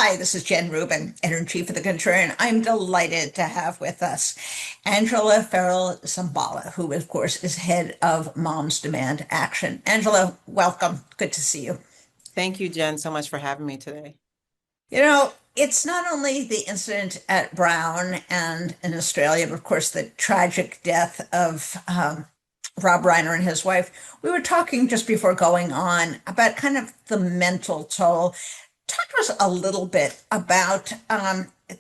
Hi, this is Jen Rubin, editor-in-chief of The Contrarian. I'm delighted to have with us Angela Ferrell-Zabala, who, of course, is head of Moms Demand Action. Angela, welcome. Good to see you. Thank you, Jen, so much for having me today. It's not only the incident at Brown and in Australia, but of course, the tragic death of Rob Reiner and his wife. We were talking just before going on about kind of the mental toll. Talk to us a little bit about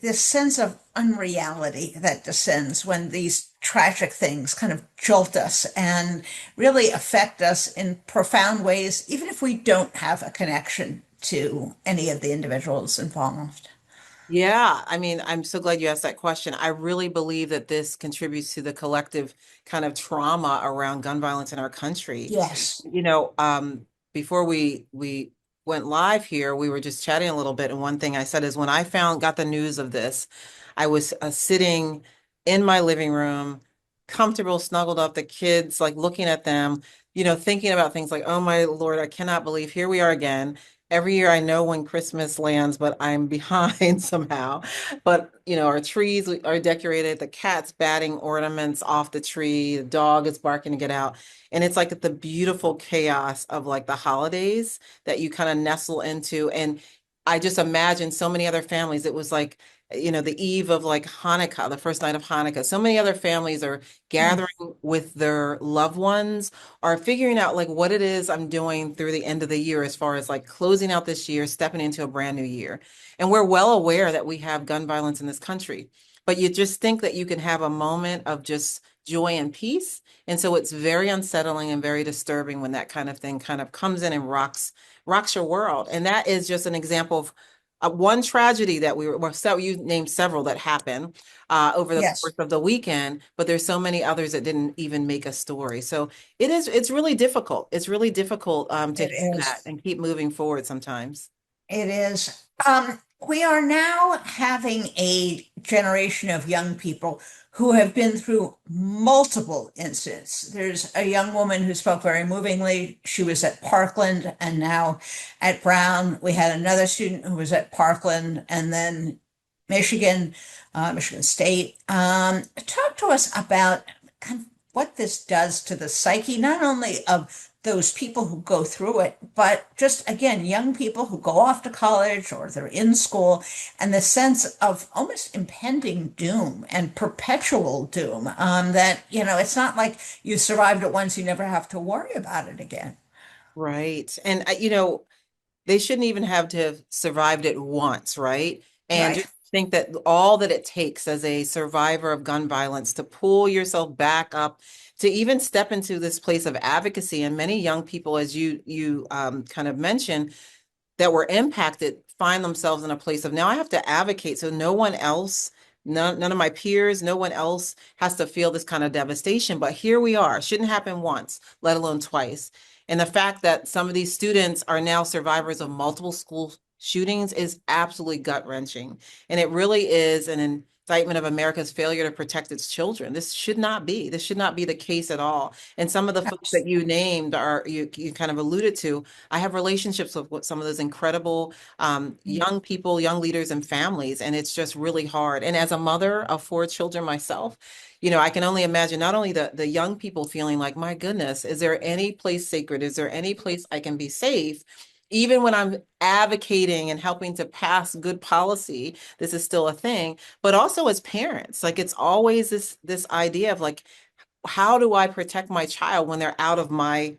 this sense of unreality that descends when these tragic things kind of jolt us and really affect us in profound ways, even if we don't have a connection to any of the individuals involved. Yeah, I mean, I'm so glad you asked that question. I really believe that this contributes to the collective kind of trauma around gun violence in our country. Yes. You know, before we went live here, we were just chatting a little bit, and one thing I said is when I got the news of this, I was sitting in my living room, comfortable, snuggled up, the kids, like looking at them, thinking about things like, oh my Lord, I cannot believe here we are again. Every year I know when Christmas lands, but I'm behind somehow. But, our trees are decorated, the cat's batting ornaments off the tree, the dog is barking to get out. And it's like the beautiful chaos of like the holidays that you kind of nestle into. And I just imagine so many other families. It was like, the eve of like Hanukkah, the first night of Hanukkah. So many other families are Mm. gathering with their loved ones, are figuring out like what it is I'm doing through the end of the year as far as like closing out this year, stepping into a brand new year. And we're well aware that we have gun violence in this country, but you just think that you can have a moment of just joy and peace. And so it's very unsettling and very disturbing when that kind of thing kind of comes in and rocks your world. And that is just an example of one tragedy that so you named several that happened over the course Yes, of the weekend, but there's so many others that didn't even make a story. So it's really difficult. It's really difficult to it hear that is. and keep moving forward sometimes. It is. We are now having a generation of young people who have been through multiple incidents. There's a young woman who spoke very movingly. She was at Parkland and now at Brown. We had another student who was at Parkland and then Michigan, Michigan State. Talk to us about kind of what this does to the psyche, not only of those people who go through it, but just again, young people who go off to college or they're in school, and the sense of almost impending doom and perpetual doom. It's not like you survived it once, you never have to worry about it again. Right. And they shouldn't even have to have survived it once, right? And Right. just think that all that it takes as a survivor of gun violence to pull yourself back up, to even step into this place of advocacy. And many young people, as you kind of mentioned, that were impacted find themselves in a place of now I have to advocate so no one else, none of my peers, no one else has to feel this kind of devastation. But here we are. Shouldn't happen once, let alone twice. And the fact that some of these students are now survivors of multiple school shootings is absolutely gut-wrenching. And it really is an indictment of America's failure to protect its children. This should not be. This should not be the case at all. And some of the folks that you named you kind of alluded to. I have relationships with some of those incredible young people, young leaders, and families, and it's just really hard. And as a mother of four children myself, I can only imagine not only the young people feeling like, my goodness, is there any place sacred? Is there any place I can be safe? Even when I'm advocating and helping to pass good policy, this is still a thing. But also as parents, like it's always this idea of like, how do I protect my child when they're out of my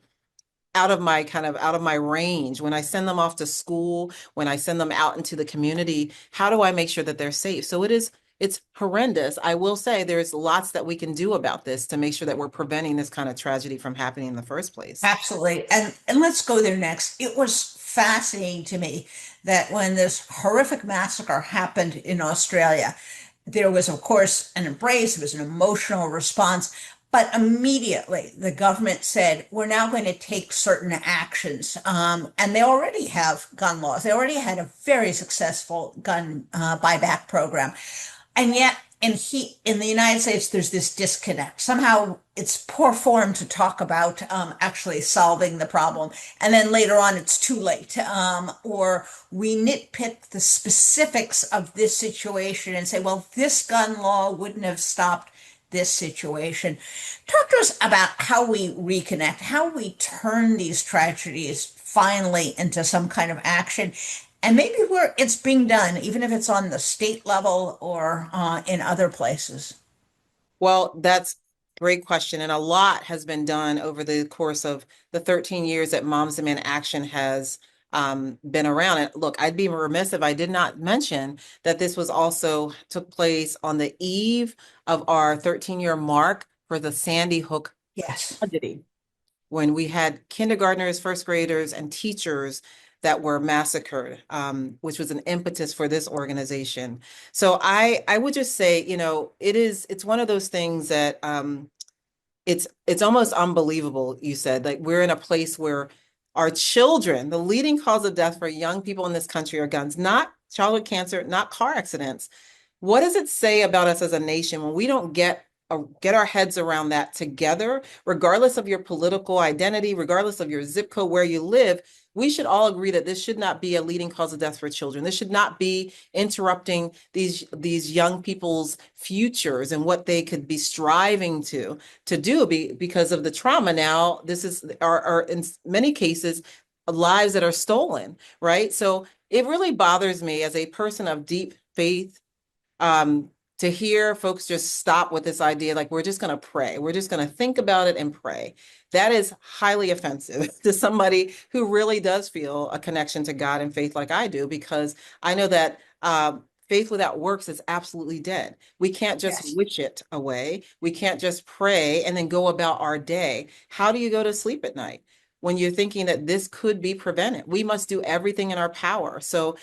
range, when I send them off to school, when I send them out into the community, how do I make sure that they're safe? So it's horrendous. I will say there's lots that we can do about this to make sure that we're preventing this kind of tragedy from happening in the first place. Absolutely. And let's go there next. It was fascinating to me that when this horrific massacre happened in Australia, there was, of course, an embrace, it was an emotional response, but immediately the government said, we're now going to take certain actions. And they already have gun laws. They already had a very successful gun buyback program. And yet in the United States, there's this disconnect. Somehow it's poor form to talk about actually solving the problem. And then later on, it's too late. Or we nitpick the specifics of this situation and say, well, this gun law wouldn't have stopped this situation. Talk to us about how we reconnect, how we turn these tragedies finally into some kind of action, and maybe where it's being done, even if it's on the state level or in other places. Well, that's a great question. And a lot has been done over the course of the 13 years that Moms Demand Action has been around. And look, I'd be remiss if I did not mention that this was also took place on the eve of our 13-year mark for the Sandy Hook Yes. tragedy, when we had kindergartners, first graders, and teachers that were massacred, which was an impetus for this organization. So I would just say, it's one of those things that it's almost unbelievable. You said, like, we're in a place where our children, the leading cause of death for young people in this country are guns, not childhood cancer, not car accidents. What does it say about us as a nation when we don't get our heads around that together, regardless of your political identity, regardless of your zip code, where you live? We should all agree that this should not be a leading cause of death for children. This should not be interrupting these young people's futures and what they could be striving to do because of the trauma. Now, this is are in many cases lives that are stolen, right? So it really bothers me as a person of deep faith, to hear folks just stop with this idea, like, we're just going to pray. We're just going to think about it and pray. That is highly offensive to somebody who really does feel a connection to God and faith like I do, because I know that faith without works is absolutely dead. We can't just Yes. wish it away. We can't just pray and then go about our day. How do you go to sleep at night when you're thinking that this could be prevented? We must do everything in our power. So,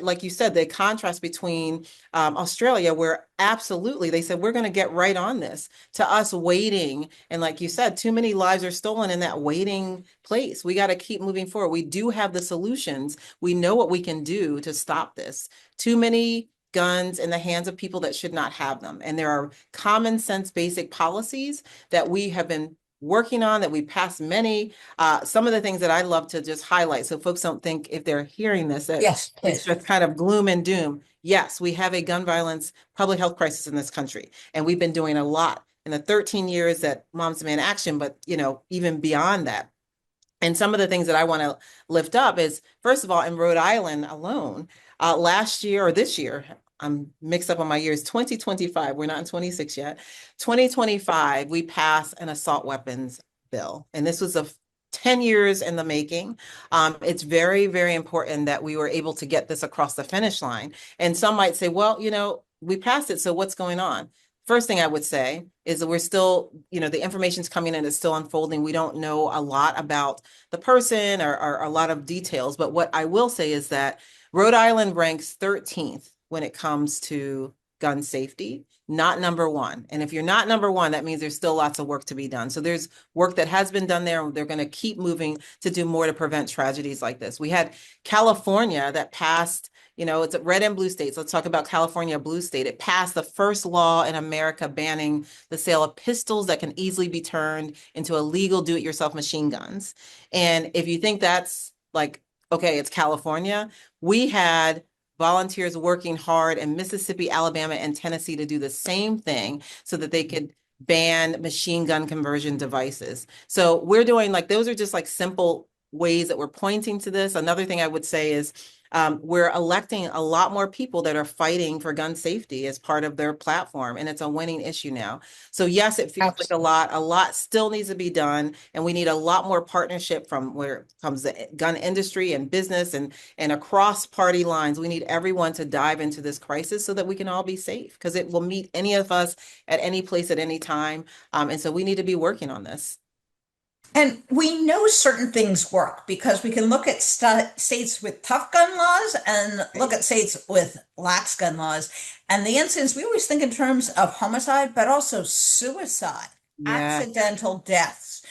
like you said, the contrast between Australia, where absolutely they said, we're going to get right on this, to us waiting. And like you said, too many lives are stolen in that waiting place. We got to keep moving forward. We do have the solutions. We know what we can do to stop this. Too many guns in the hands of people that should not have them. And there are common sense, basic policies that we have been working on, that we passed many. Some of the things that I love to just highlight, so folks don't think, if they're hearing this, that Yes, it's please. just kind of gloom and doom. Yes, we have a gun violence public health crisis in this country, and we've been doing a lot in the 13 years that Moms Demand Action, but even beyond that. And some of the things that I want to lift up is, first of all, in Rhode Island alone, last year or this year, I'm mixed up on my years, 2025, we're not in 26 yet. 2025, we passed an assault weapons bill. And this was 10 years in the making. It's very, very important that we were able to get this across the finish line. And some might say, well, we passed it, so what's going on? First thing I would say is that we're still, the information's coming in, it's still unfolding. We don't know a lot about the person or a lot of details. But what I will say is that Rhode Island ranks 13th when it comes to gun safety, not number one. And if you're not number one, that means there's still lots of work to be done. So there's work that has been done there, and they're going to keep moving to do more to prevent tragedies like this. We had California that passed, it's a red and blue states. Let's talk about California, blue state. It passed the first law in America banning the sale of pistols that can easily be turned into illegal do-it-yourself machine guns. And if you think that's like, okay, it's California, we had volunteers working hard in Mississippi, Alabama, and Tennessee to do the same thing so that they could ban machine gun conversion devices. So we're doing, like, those are just like simple ways that we're pointing to this. Another thing I would say is we're electing a lot more people that are fighting for gun safety as part of their platform, and it's a winning issue now. So yes, it feels like a lot still needs to be done, and we need a lot more partnership from where it comes the gun industry and business and across party lines. We need everyone to dive into this crisis so that we can all be safe, because it will meet any of us at any place at any time. And so we need to be working on this. And we know certain things work because we can look at states with tough gun laws and look at states with lax gun laws. And the incidents, we always think in terms of homicide, but also suicide, Yeah. accidental deaths.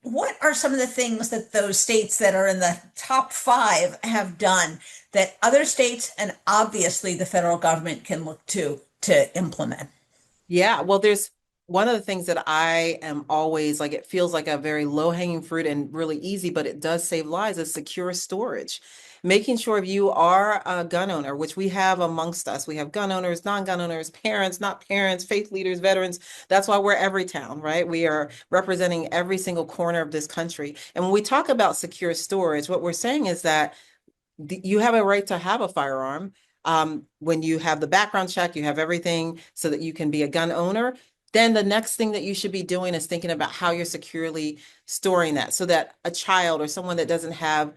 what are some of the things that those states that are in the top five have done that other states and obviously the federal government can look to implement? Yeah, well, there's one of the things that I am always like, it feels like a very low-hanging fruit and really easy, but it does save lives, is secure storage. Making sure if you are a gun owner, which we have amongst us, we have gun owners, non-gun owners, parents, not parents, faith leaders, veterans. That's why we're every town, right? We are representing every single corner of this country. And when we talk about secure storage, what we're saying is that you have a right to have a firearm. When you have the background check, you have everything so that you can be a gun owner. Then the next thing that you should be doing is thinking about how you're securely storing that so that a child or someone that doesn't have,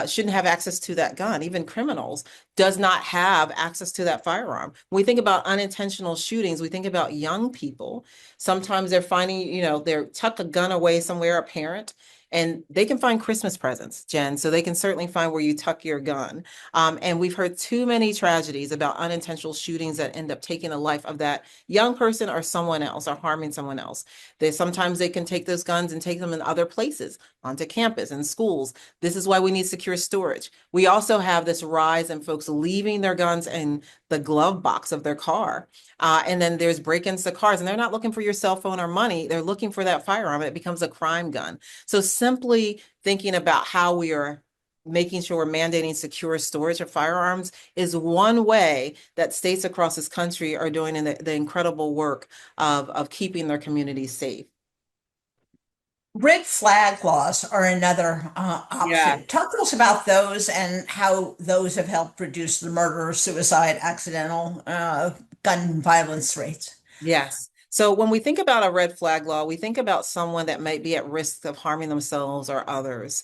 shouldn't have access to that gun, even criminals, does not have access to that firearm. When we think about unintentional shootings, we think about young people. Sometimes they're finding, they're tuck a gun away somewhere, a parent, and they can find Christmas presents, Jen. So they can certainly find where you tuck your gun. And we've heard too many tragedies about unintentional shootings that end up taking the life of that young person or someone else or harming someone else. Sometimes they can take those guns and take them in other places, onto campus and schools. This is why we need secure storage. We also have this rise in folks leaving their guns in the glove box of their car. And then there's break-ins to cars, and they're not looking for your cell phone or money. They're looking for that firearm. It becomes a crime gun. So simply thinking about how we are making sure we're mandating secure storage of firearms is one way that states across this country are doing the incredible work of keeping their communities safe. Red flag laws are another Yeah. option. Talk to us about those and how those have helped reduce the murder, suicide, accidental gun violence rates. Yes. So when we think about a red flag law, we think about someone that might be at risk of harming themselves or others.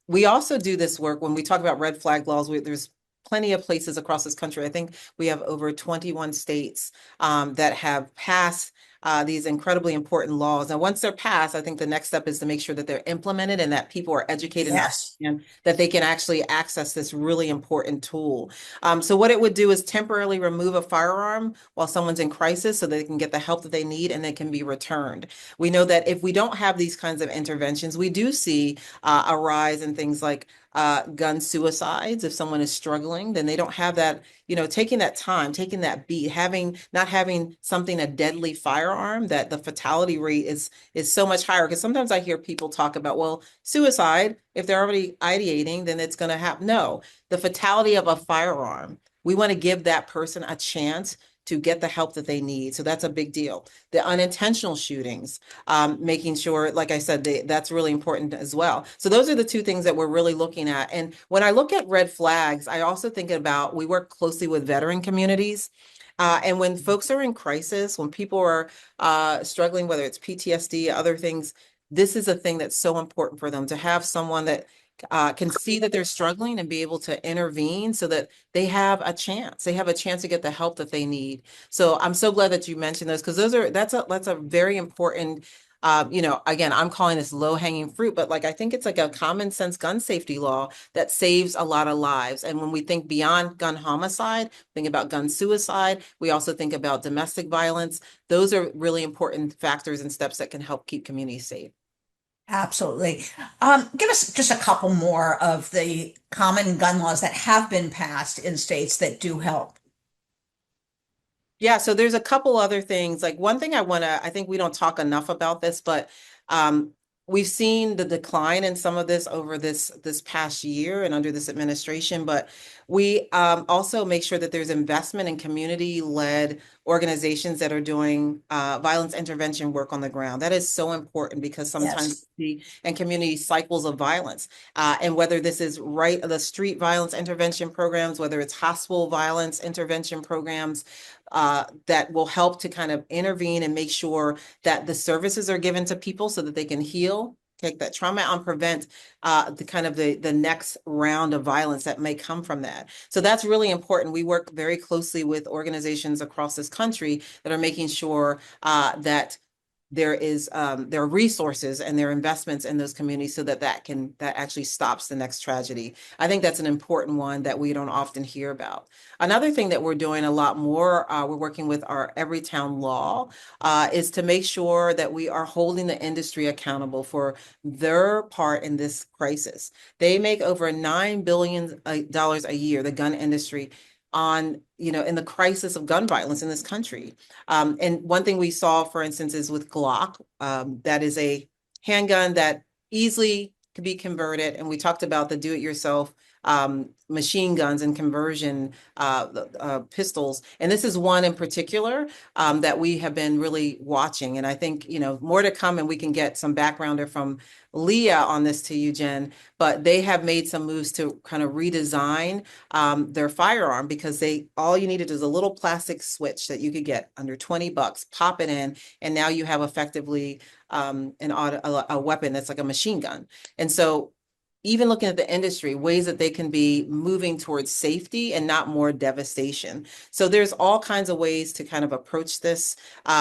We also do this work when we talk about red flag laws. There's plenty of places across this country. I think we have over 21 states that have passed these incredibly important laws. And once they're passed, I think the next step is to make sure that they're implemented and that people are educated enough Yes, and that they can actually access this really important tool. So what it would do is temporarily remove a firearm while someone's in crisis so they can get the help that they need and they can be returned. We know that if we don't have these kinds of interventions, we do see a rise in things like gun suicides. If someone is struggling, then they don't have that, taking that time, taking that beat, not having something, a deadly firearm, that the fatality rate is so much higher. Because sometimes I hear people talk about, well, suicide, if they're already ideating, then it's going to happen. No, the fatality of a firearm, we want to give that person a chance to get the help that they need. So that's a big deal. The unintentional shootings, making sure, like I said, that's really important as well. So those are the two things that we're really looking at. And when I look at red flags, I also think about, we work closely with veteran communities. And when folks are in crisis, when people are struggling, whether it's PTSD, other things, this is a thing that's so important for them to have someone that can see that they're struggling and be able to intervene so that they have a chance. They have a chance to get the help that they need. So I'm so glad that you mentioned those because that's a very important. Again, I'm calling this low hanging fruit, but like I think it's like a common sense gun safety law that saves a lot of lives. And when we think beyond gun homicide, think about gun suicide. We also think about domestic violence. Those are really important factors and steps that can help keep communities safe. absolutely. Give us just a couple more of the common gun laws that have been passed in states that do help. Yeah, so there's a couple other things. Like one thing I think we don't talk enough about this, but um, we've seen the decline in some of this over this past year and under this administration, but we also make sure that there's investment in community-led organizations that are doing violence intervention work on the ground. That is so important because Yes, sometimes and community cycles of violence, and whether this is the street violence intervention programs, whether it's hospital violence intervention programs, that will help to kind of intervene and make sure that the services are given to people so that they can heal, take that trauma and prevent the next round of violence that may come from that. So that's really important. We work very closely with organizations across this country that are making sure that there are resources and there are investments in those communities so that that actually stops the next tragedy. I think that's an important one that we don't often hear about. Another thing that we're doing a lot more, we're working with our Everytown Law, is to make sure that we are holding the industry accountable for their part in this crisis. They make over $9 billion a year, the gun industry, on, in the crisis of gun violence in this country. And one thing we saw, for instance, is with Glock, that is a handgun that easily can be converted. And we talked about the do-it-yourself machine guns and conversion pistols. And this is one in particular that we have been really watching. And I think, more to come, and we can get some backgrounder from Leah on this to you, Jen, but they have made some moves to kind of redesign their firearm, because all you needed is a little plastic switch that you could get under $20, pop it in, and now you have effectively a weapon that's like a machine gun. And so even looking at the industry, ways that they can be moving towards safety and not more devastation. So there's all kinds of ways to kind of approach this.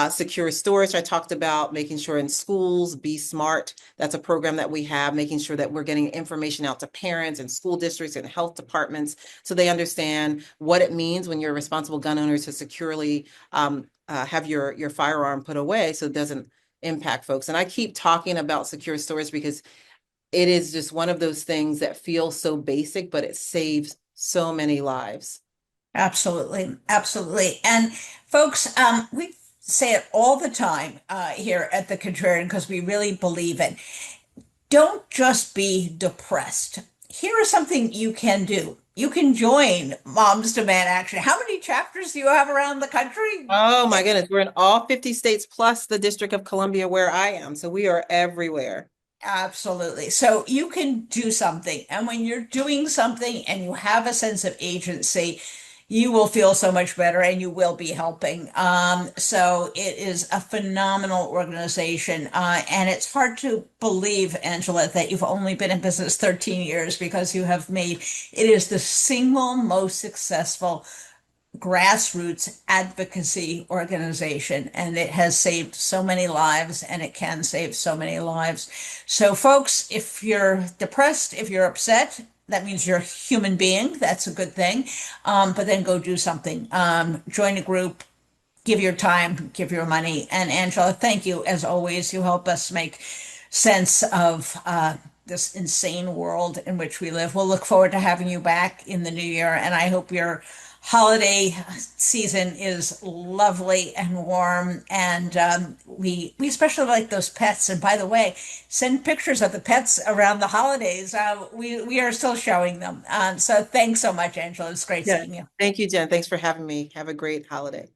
Secure storage, I talked about, making sure in schools, Be Smart. That's a program that we have, making sure that we're getting information out to parents and school districts and health departments so they understand what it means when you're a responsible gun owner to securely have your firearm put away so it doesn't impact folks. And I keep talking about secure storage because it is just one of those things that feels so basic, but it saves so many lives. Absolutely, absolutely. And folks, we say it all the time here at the Contrarian because we really believe it. Don't just be depressed. Here is something you can do. You can join Moms Demand Action. How many chapters do you have around the country? Oh my goodness, we're in all 50 states plus the District of Columbia where I am. So we are everywhere. Absolutely. So you can do something. And when you're doing something and you have a sense of agency, you will feel so much better and you will be helping. So it is a phenomenal organization. And it's hard to believe, Angela, that you've only been in business 13 years because you have made it is the single most successful grassroots advocacy organization, and it has saved so many lives and it can save so many lives. So, folks, if you're depressed, if you're upset, that means you're a human being. That's a good thing. But then go do something. Join a group, give your time, give your money. And Angela, thank you as always. You help us make sense of this insane world in which we live. We'll look forward to having you back in the new year, and I hope your holiday season is lovely and warm. And we especially like those pets. And by the way, send pictures of the pets around the holidays. We are still showing them. So thanks so much, Angela. It's great Yeah. seeing you. Thank you, Jen. Thanks for having me. Have a great holiday.